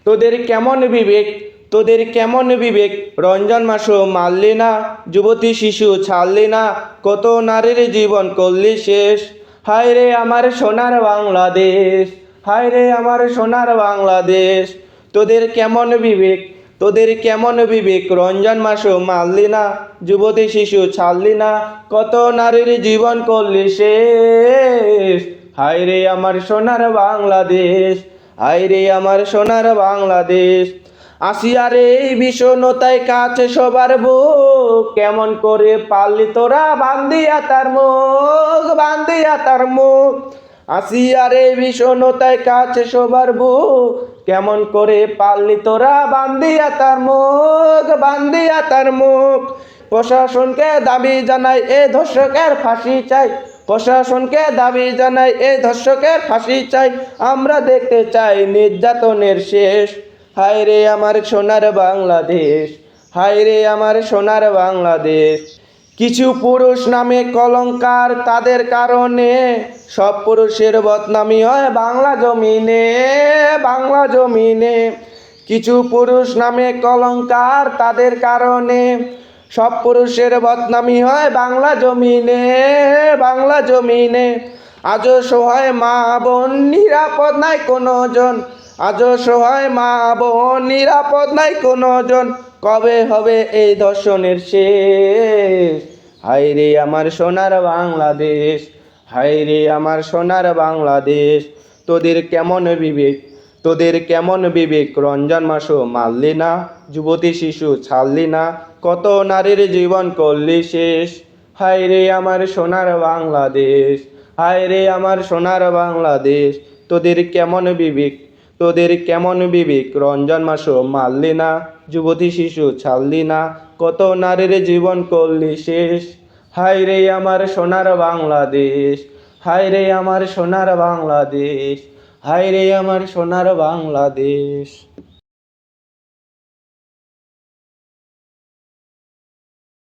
তোদের কেমন বিবেক, তোদের কেমন বিবেক, রমজান মাসও মারলি না, যুবতী শিশু ছাড়লি না, কত নারীর জীবন করলি শেষ। হায় রে আমার সোনার বাংলাদেশ, হায় রে আমার সোনার বাংলাদেশ। তোদের কেমন বিবেক, তোদের কেমন বিবেক, রমজান মাসও মারলি না, যুবতী শিশু ছাড়লি না, কত নারীর জীবন করলি শেষ। হায় রে আমার সোনার বাংলাদেশ, হায় রে আমার সোনার বাংলাদেশ। আসিয়ার এই বিষণ্ণতায় কাছে সবার বুক, কেমন করে পারলি তোরা বান্দিয়া তার মুখ, বান্দিয়া তার মুখ। আসিয়ার এই বিষণ্ণতায় কাছে সবার বুক, কেমন করে পারলি তোরা বান্দিয়া তার মুখ, বান্দিয়া তার মুখ। প্রশাসনকে দাবি জানাই এ ধর্ষকের ফাঁসি চাই, প্রশাসনকে দাবি জানাই এ ধর্ষকের ফাঁসি চাই, আমরা দেখতে চাই নির্যাতনের শেষ। হায় রে আমার সোনার বাংলাদেশ, হায় রে আমার সোনার বাংলাদেশ। কিছু পুরুষ নামে কলঙ্কার, তাদের কারণে সব পুরুষের বদনামি হয় বাংলা জমিনে, বাংলা জমিনে। কিছু পুরুষ নামে কলঙ্কার, তাদের কারণে সব পুরুষের বদনামি হয় বাংলা জমিনে, বাংলা জমিনে। আজও সহায় মা বোন নিরাপদ নাই কোনো জন, আজও সহায় মা বোন নিরাপদ নাই কোনো জন, কবে হবে এই ধর্ষণের শেষ। হায় রে আমার সোনার বাংলাদেশ, হায় রে আমার সোনার বাংলাদেশ। তোদের কেমন বিবেক, তোদের কেমন বিবেক, রমজান মাসও মারলি না, যুবতী শিশু ছাড়লি না, কত নারীর জীবন করলি শেষ। হায় রে আমার সোনার বাংলাদেশ, হায় রে আমার সোনার বাংলাদেশ। তোদের কেমন বিবেক, তোদের কেমন বিবেক, রমজান মাসও মারলি না, যুবতী শিশু ছাড়লি না, কত নারীর জীবন করলি শেষ। হায় রে আমার সোনার বাংলাদেশ, হায় রে আমার সোনার বাংলাদেশ, হায় রে আমার সোনার বাংলাদেশ।